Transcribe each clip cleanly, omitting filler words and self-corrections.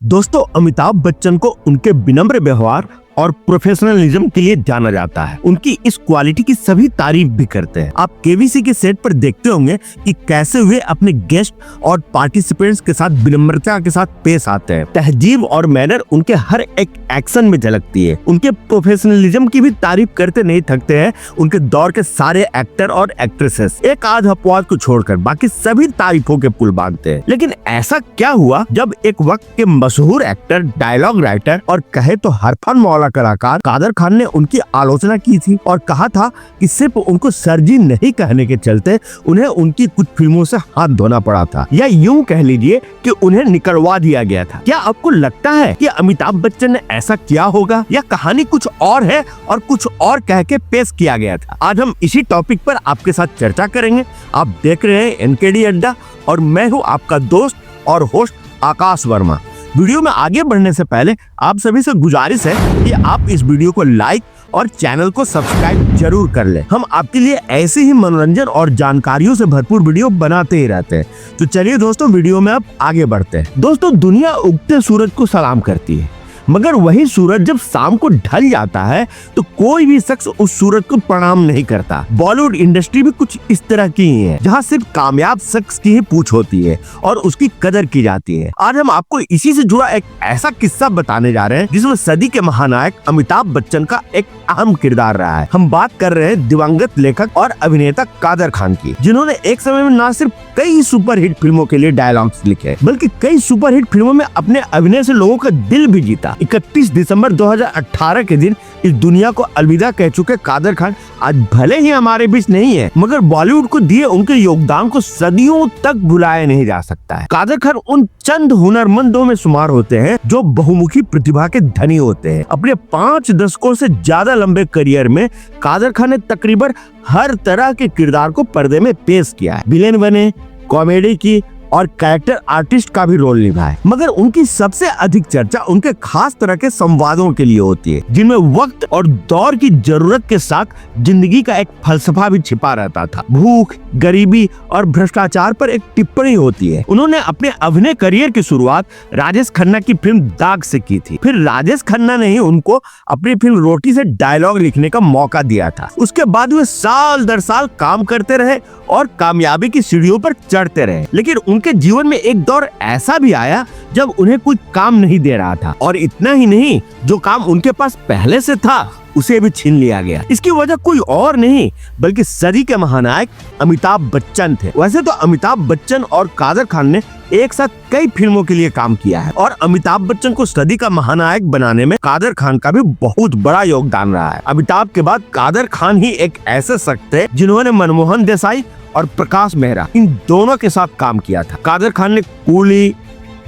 दोस्तों, अमिताभ बच्चन को उनके विनम्र व्यवहार और प्रोफेशनलिज्म के लिए जाना जाता है। उनकी इस क्वालिटी की सभी तारीफ भी करते हैं। आप केबीसी के सेट पर देखते होंगे कि कैसे वे अपने गेस्ट और पार्टिसिपेंट्स के साथ विनम्रता के साथ पेश आते हैं। तहजीब और मैनर उनके हर एक एक्शन में झलकती है। उनके प्रोफेशनलिज्म की भी तारीफ करते नहीं थकते हैं उनके दौर के सारे एक्टर और एक्ट्रेसेस। एक आध अपवाद को छोड़कर बाकी सभी तारीफों के पुल बांधते हैं। लेकिन ऐसा क्या हुआ जब एक वक्त के मशहूर एक्टर, डायलॉग राइटर और कहे तो हरफन मौला कलाकार कादर खान ने उनकी आलोचना की थी और कहा था कि सिर्फ उनको सरजी नहीं कहने के चलते उन्हें उनकी कुछ फिल्मों से हाथ धोना पड़ा था, या यूं कह लीजिए कि उन्हें निकलवा दिया गया था। क्या आपको लगता है कि अमिताभ बच्चन ने ऐसा किया होगा, या कहानी कुछ और है और कुछ और कह के पेश किया गया था? आज हम इसी टॉपिक पर आपके साथ चर्चा करेंगे। आप देख रहे हैं एनकेडी अड्डा और मैं हूँ आपका दोस्त और होस्ट आकाश वर्मा। वीडियो में आगे बढ़ने से पहले आप सभी से गुजारिश है कि आप इस वीडियो को लाइक और चैनल को सब्सक्राइब जरूर कर लें। हम आपके लिए ऐसे ही मनोरंजन और जानकारियों से भरपूर वीडियो बनाते ही रहते हैं। तो चलिए दोस्तों, वीडियो में अब आगे बढ़ते हैं। दोस्तों, दुनिया उगते सूरज को सलाम करती है, मगर वही सूरज जब शाम को ढल जाता है तो कोई भी शख्स उस सूरज को प्रणाम नहीं करता। बॉलीवुड इंडस्ट्री भी कुछ इस तरह की ही है, जहाँ सिर्फ कामयाब शख्स की ही पूछ होती है और उसकी कदर की जाती है। आज हम आपको इसी से जुड़ा एक ऐसा किस्सा बताने जा रहे हैं जिसमें सदी के महानायक अमिताभ बच्चन का एक अहम किरदार रहा है। हम बात कर रहे हैं दिवंगत लेखक और अभिनेता कादर खान की, जिन्होंने एक समय में न सिर्फ कई सुपरहिट फिल्मों के लिए डायलॉग्स लिखे, बल्कि कई सुपरहिट फिल्मों में अपने अभिनय से लोगों का दिल भी जीता। 31 दिसंबर 2018 के दिन इस दुनिया को अलविदा कह चुके कादर खान आज भले ही हमारे बीच नहीं है, मगर बॉलीवुड को दिए उनके योगदान को सदियों तक भुलाया नहीं जा सकता है। कादर खान उन चंद हुनरमंदों में शुमार होते हैं जो बहुमुखी प्रतिभा के धनी होते हैं। अपने 5 दशकों से ज्यादा लंबे करियर में कादर खान ने तकरीबन हर तरह के किरदार को पर्दे में पेश किया है। विलेन बने, कॉमेडी की और कैरेक्टर आर्टिस्ट का भी रोल निभाए, मगर उनकी सबसे अधिक चर्चा उनके खास तरह के संवादों के लिए होती है, जिनमें वक्त और दौर की जरूरत के साथ जिंदगी का एक फलसफा भी छिपा रहता था। भूख, गरीबी और भ्रष्टाचार पर एक टिप्पणी होती है। उन्होंने अपने अभिनय करियर की शुरुआत राजेश खन्ना की फिल्म दाग से की थी। फिर राजेश खन्ना ने ही उनको अपनी फिल्म रोटी से डायलॉग लिखने का मौका दिया था। उसके बाद वे साल दर साल काम करते रहे और कामयाबी की सीढ़ियों पर चढ़ते रहे। लेकिन उनके जीवन में एक दौर ऐसा भी आया जब उन्हें कुछ काम नहीं दे रहा था, और इतना ही नहीं, जो काम उनके पास पहले से था उसे भी छीन लिया गया। इसकी वजह कोई और नहीं बल्कि सदी के महानायक अमिताभ बच्चन थे। वैसे तो अमिताभ बच्चन और कादर खान ने एक साथ कई फिल्मों के लिए काम किया है, और अमिताभ बच्चन को सदी का महानायक बनाने में कादर खान का भी बहुत बड़ा योगदान रहा है। अमिताभ के बाद कादर खान ही एक ऐसे शख्स थे जिन्होंने मनमोहन देसाई और प्रकाश मेहरा, इन दोनों के साथ काम किया था। कादर खान ने कूली,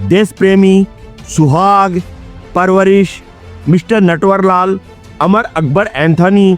देश प्रेमी, सुहाग, परवरिश, मिस्टर नटवरलाल, अमर अकबर एंथनी,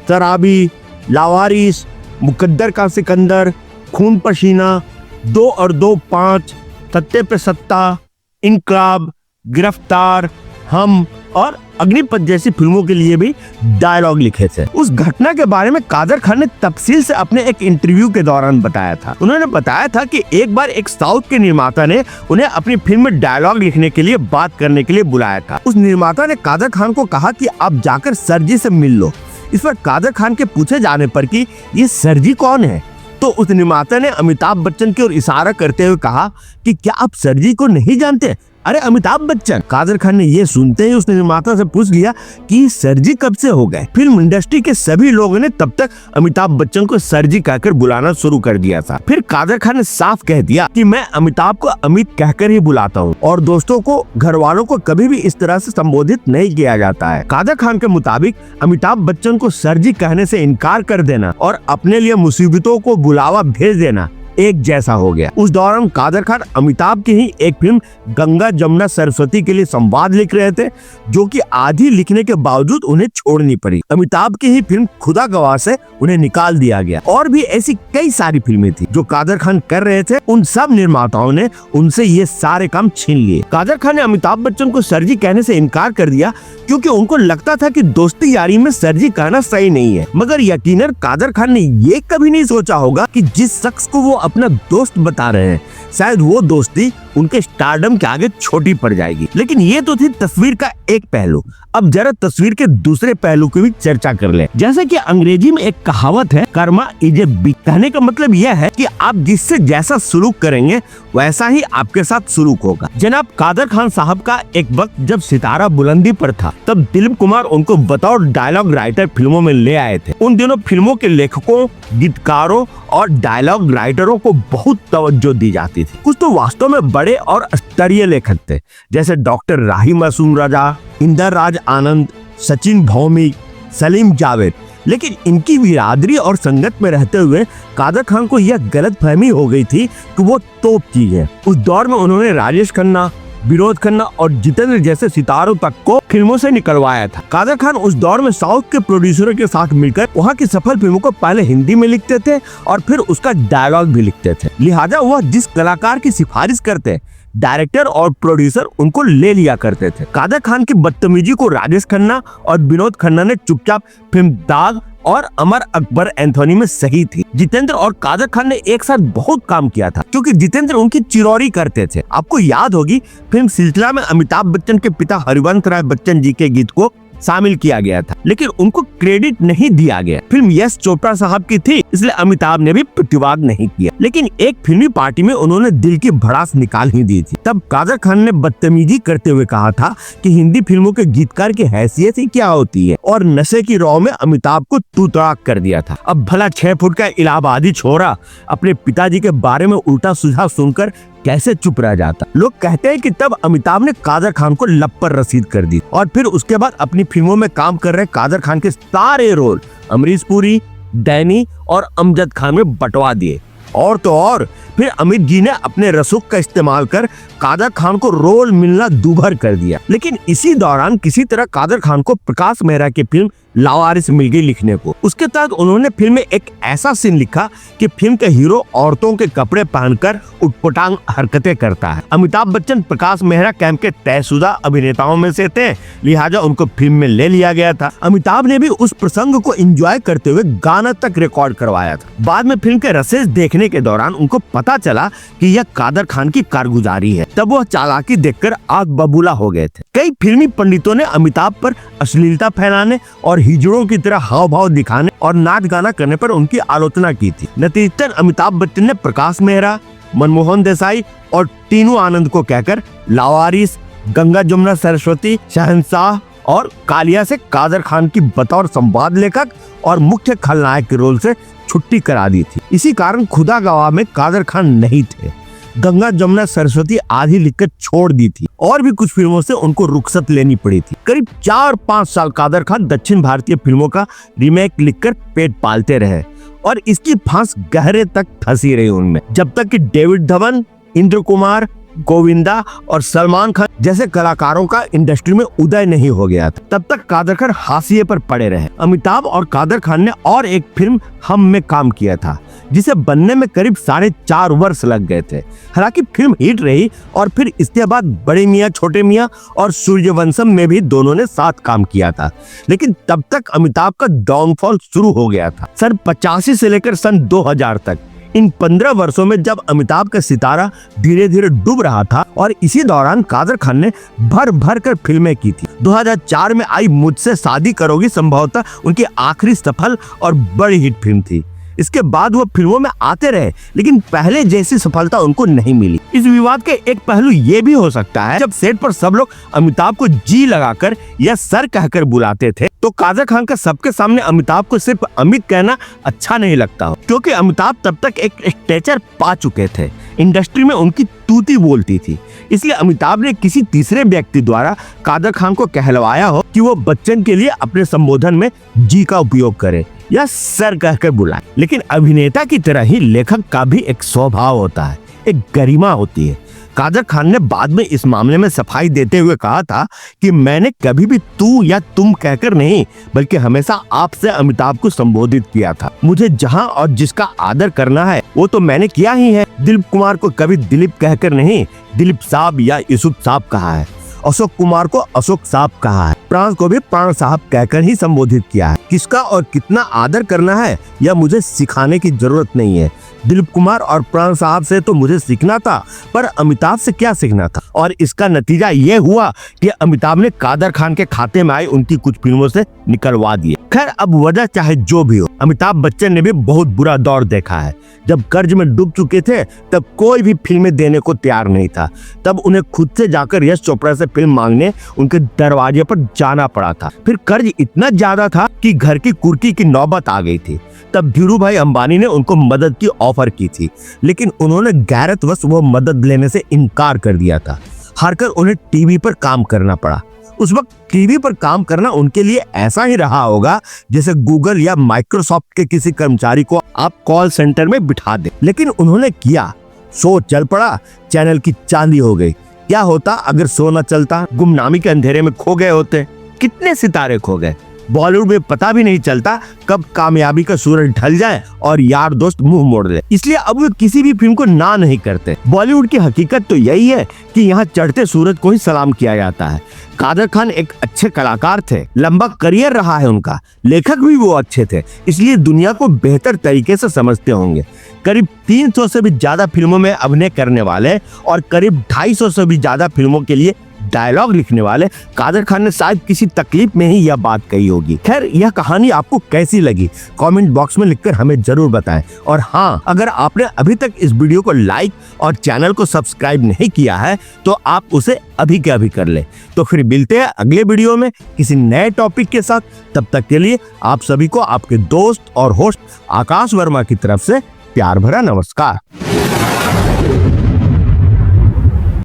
शराबी, लावारिस, मुकद्दर का सिकंदर, खून पसीना, 2 और 2 5, सत्ते पे सत्ता, इनकलाब, गिरफ्तार, हम और अग्निपथ जैसी फिल्मों के लिए भी डायलॉग लिखे थे। उस घटना के बारे में कादर खान ने तफसील से अपने एक इंटरव्यू के दौरान बताया था। उन्होंने बताया था कि एक बार एक साउथ के निर्माता ने उन्हें अपनी फिल्म में डायलॉग लिखने के लिए बात करने के लिए बुलाया था। उस निर्माता ने कादर खान को कहा कि आप जाकर सरजी से मिल लो। इस पर कादर खान के पूछे जाने पर कि ये सरजी कौन है, तो उस निर्माता ने अमिताभ बच्चन की ओर इशारा करते हुए कहा कि क्या आप सरजी को नहीं जानते? अरे अमिताभ बच्चन। कादर खान ने ये सुनते ही उस निर्माता से पूछ लिया कि सरजी कब से हो गए। फिल्म इंडस्ट्री के सभी लोगों ने तब तक अमिताभ बच्चन को सरजी कहकर बुलाना शुरू कर दिया था। फिर कादर खान ने साफ कह दिया कि मैं अमिताभ को अमित कहकर ही बुलाता हूँ, और दोस्तों को, घर वालों को कभी भी इस तरह से संबोधित नहीं किया जाता है। कादर खान के मुताबिक अमिताभ बच्चन को सरजी कहने से इनकार कर देना और अपने लिए मुसीबतों को बुलावा भेज देना एक जैसा हो गया। उस दौरान कादर खान अमिताभ की ही एक फिल्म गंगा जमुना सरस्वती के लिए संवाद लिख रहे थे, जो कि आधी लिखने के बावजूद उन्हें छोड़नी पड़ी। अमिताभ की ही फिल्म खुदा गवाह से उन्हें निकाल दिया गया। और भी ऐसी कई सारी फिल्में थी जो कादर खान कर रहे थे। उन सब निर्माताओं ने उनसे ये सारे काम छीन लिए। कादर खान ने अमिताभ बच्चन को सरजी कहने से इनकार कर दिया क्योंकि उनको लगता था कि दोस्ती यारी में सरजी कहना सही नहीं है। मगर यकीनन कादर खान ने ये कभी नहीं सोचा होगा कि जिस शख्स को वो अपना दोस्त बता रहे हैं। शायद वो दोस्ती उनके स्टारडम के आगे छोटी पड़ जाएगी। लेकिन ये तो थी तस्वीर का एक पहलू। अब जरा तस्वीर के दूसरे पहलू की भी चर्चा कर ले। जैसे कि अंग्रेजी में एक कहावत है, कर्मा इज ए बिच। कहने का मतलब यह है कि आप जिससे जैसा सलूक करेंगे वैसा ही आपके साथ सलूक होगा। जनाब कादर खान साहब का एक वक्त जब सितारा बुलंदी पर था, तब दिलीप कुमार उनको बतौर डायलॉग राइटर फिल्मों में ले आए थे। उन दिनों फिल्मों के लेखकों, गीतकारों और डायलॉग राइटरों को बहुत तवज्जो दी जाती थी। कुछ तो वास्तव में बड़े और स्तरीय लेखक थे, जैसे डॉक्टर राही मासूम रजा, इंदर राज आनंद, सचिन भौमिक, सलीम जावेद। लेकिन इनकी बिरादरी और संगत में रहते हुए कादर खान को यह गलतफहमी हो गई थी कि वो तोप चीज है। उस दौर में उन्होंने राजेश खन्ना, विनोद खन्ना और जितेंद्र जैसे सितारों तक को फिल्मों से निकलवाया था। कादर खान उस दौर में साउथ के प्रोड्यूसरों के साथ मिलकर वहाँ की सफल फिल्मों को पहले हिंदी में लिखते थे और फिर उसका डायलॉग भी लिखते थे। लिहाजा वह जिस कलाकार की सिफारिश करते, डायरेक्टर और प्रोड्यूसर उनको ले लिया करते थे। कादर खान की बदतमीजी को राजेश खन्ना और विनोद खन्ना ने चुपचाप फिल्म दाग और अमर अकबर एंथोनी में सही थी। जितेंद्र और कादर खान ने एक साथ बहुत काम किया था, क्योंकि जितेंद्र उनकी चिरौरी करते थे। आपको याद होगी फिल्म सिलसिला में अमिताभ बच्चन के पिता हरिवंश राय बच्चन जी के गीत को शामिल किया गया था, लेकिन उनको क्रेडिट नहीं दिया गया। फिल्म यश चोपड़ा साहब की थी, इसलिए अमिताभ ने भी प्रतिवाद नहीं किया। लेकिन एक फिल्मी पार्टी में उन्होंने दिल की भड़ास निकाल ही दी थी। तब कादर खान ने बदतमीजी करते हुए कहा था कि हिंदी फिल्मों के गीतकार की हैसियत ही क्या होती है, और नशे की रौ में अमिताभ को तू तड़ाक कर दिया था। अब भला 6 फुट का इलाहाबादी छोरा अपने पिताजी के बारे में उल्टा सुझाव सुनकर कैसे चुप रह जाता। लोग कहते हैं कि तब अमिताभ ने कादर खान को लब पर रसीद कर दी और फिर उसके बाद अपनी फिल्मों में काम कर रहे कादर खान के सारे रोल अमरीश पुरी, डैनी और अमजद खान में बंटवा दिए। और तो और फिर अमित जी ने अपने रसूख का इस्तेमाल कर कादर खान को रोल मिलना दूभर कर दिया। लेकिन इसी दौरान किसी तरह कादर खान को प्रकाश मेहरा की फिल्म लावारिस मिल गई लिखने को। उसके तहत उन्होंने फिल्म में एक ऐसा सीन लिखा कि फिल्म के हीरो औरतों के कपड़े पहनकर उटपटांग हरकतें करता है। अमिताभ बच्चन प्रकाश मेहरा कैंप के तयशुदा अभिनेताओं में से थे, लिहाजा उनको फिल्म में ले लिया गया था। अमिताभ ने भी उस प्रसंग को एंजॉय करते हुए गाना तक रिकॉर्ड करवाया था। बाद में फिल्म के रसेस देखने के दौरान उनको पता चला कि यह कादर खान की कारगुजारी है। तब वह चालाकी देखकर आग बबूला हो गए थे। कई फिल्मी पंडितों ने अमिताभ पर अश्लीलता फैलाने और हिजड़ों की तरह हाव भाव दिखाने और नाच गाना करने पर उनकी आलोचना की थी। नतीजतन अमिताभ बच्चन ने प्रकाश मेहरा, मनमोहन देसाई और टीनू आनंद को कहकर लावारिस, गंगा जमुना सरस्वती, शहंशाह और कालिया से कादर खान की बतौर संवाद लेखक और मुख्य खलनायक के रोल से छुट्टी करा दी थी। इसी कारण खुदा गवाह में कादर खान नहीं थे। गंगा जमुना सरस्वती आधी लिखकर छोड़ दी थी और भी कुछ फिल्मों से उनको रुखसत लेनी पड़ी थी। करीब 4-5 साल कादर खान दक्षिण भारतीय फिल्मों का रीमेक लिखकर पेट पालते रहे और इसकी फांस गहरे तक फंसी रही उनमें, जब तक कि डेविड धवन, इंद्र कुमार, गोविंदा और सलमान खान जैसे कलाकारों का इंडस्ट्री में उदय नहीं हो गया था। तब तक कादर खान हाशिए पर पड़े रहे। अमिताभ और कादर खान ने और एक फिल्म हम में काम किया था, जिसे बनने में करीब 4.5 वर्ष लग गए थे। हालांकि फिल्म हिट रही और फिर इसके बाद बड़े मियाँ छोटे मियाँ और सूर्यवंशम में भी दोनों ने साथ काम किया था। लेकिन तब तक अमिताभ का डाउनफॉल शुरू हो गया था। सन 85 से लेकर सन 2000 तक इन 15 वर्षों में जब अमिताभ का सितारा धीरे धीरे डूब रहा था और इसी दौरान कादर खान ने भर भर कर फिल्में की थी। 2004 में आई मुझसे शादी करोगी संभवतः उनकी आखिरी सफल और बड़ी हिट फिल्म थी। इसके बाद वो फिल्मों में आते रहे, लेकिन पहले जैसी सफलता उनको नहीं मिली। इस विवाद के एक पहलू ये भी हो सकता है, जब सेट पर सब लोग अमिताभ को जी लगाकर या सर कहकर बुलाते थे, तो कादर खान का सबके सामने अमिताभ को सिर्फ अमित कहना अच्छा नहीं लगता हो, क्योंकि अमिताभ तब तक एक स्टेचर पा चुके थे। इंडस्ट्री में उनकी तूती बोलती थी, इसलिए अमिताभ ने किसी तीसरे व्यक्ति द्वारा कादर खान को कहलवाया हो कि वो बच्चन के लिए अपने संबोधन में जी का उपयोग करे या सर कहकर बुलाए। लेकिन अभिनेता की तरह ही लेखक का भी एक स्वभाव होता है, एक गरिमा होती है। कादर खान ने बाद में इस मामले में सफाई देते हुए कहा था कि मैंने कभी भी तू या तुम कहकर नहीं, बल्कि हमेशा आपसे अमिताभ को संबोधित किया था। मुझे जहां और जिसका आदर करना है वो तो मैंने किया ही है। दिलीप कुमार को कभी दिलीप कहकर नहीं, दिलीप साहब या यूसुफ साहब कहा है। अशोक कुमार को अशोक साहब कहा है। प्राण को भी प्राण साहब कहकर ही संबोधित किया है। किसका और कितना आदर करना है यह मुझे सिखाने की जरूरत नहीं है। दिलीप कुमार और प्राण साहब से तो मुझे सीखना था, पर अमिताभ से क्या सीखना था? और इसका नतीजा ये हुआ कि अमिताभ ने कादर खान के खाते में आई उनकी कुछ फिल्मों से निकलवा दिए। खैर, अब वजह चाहे जो भी हो, अमिताभ बच्चन ने भी बहुत बुरा दौर देखा है। जब कर्ज में डूब चुके थे तब कोई भी फिल्में देने को तैयार नहीं था। तब उन्हें खुद से जाकर यश चोपड़ा से फिल्म मांगने उनके दरवाजे पर जाना पड़ा था। फिर कर्ज इतना ज्यादा था कि घर की कुर्की की नौबत आ गई थी। तब धीरू भाई अंबानी ने उनको मदद की ऑफर की थी, लेकिन उन्होंने गैरतवश वो मदद लेने से इनकार कर दिया था। हारकर उन्हें टीवी पर काम करना पड़ा। उस वक्त टीवी पर काम करना उनके लिए ऐसा ही रहा होगा जैसे गूगल या माइक्रोसॉफ्ट के किसी कर्मचारी को आप कॉल सेंटर में बिठा दें। लेकिन उन्होंने किया, शो चल पड़ा, चैनल की चांदी हो गई। क्या होता अगर शो न चलता? गुमनामी के अंधेरे में खो गए होते। कितने सितारे खो गए। बॉलीवुड में पता भी नहीं चलता कब कामयाबी का सूरज ढल जाए और यार दोस्त मुंह मोड़ ले। इसलिए अब वे किसी भी फिल्म को ना नहीं करते। बॉलीवुड की हकीकत तो यही है कि यहाँ चढ़ते सूरज को ही सलाम किया जाता है। कादर खान एक अच्छे कलाकार थे, लंबा करियर रहा है उनका, लेखक भी वो अच्छे थे, इसलिए दुनिया को बेहतर तरीके से समझते होंगे। करीब 300 से भी ज्यादा फिल्मों में अभिनय करने वाले और करीब 250 से भी ज्यादा फिल्मों के लिए डायलॉग लिखने वाले कादर खान ने शायद किसी तकलीफ में ही यह बात कही होगी। खैर, यह कहानी आपको कैसी लगी कमेंट बॉक्स में लिखकर हमें जरूर बताएं। और हाँ, अगर आपने अभी तक इस वीडियो को लाइक और चैनल को सब्सक्राइब नहीं किया है तो आप उसे अभी के अभी कर ले। तो फिर मिलते हैं अगले वीडियो में किसी नए टॉपिक के साथ। तब तक के लिए आप सभी को आपके दोस्त और होस्ट आकाश वर्मा की तरफ से प्यार भरा नमस्कार।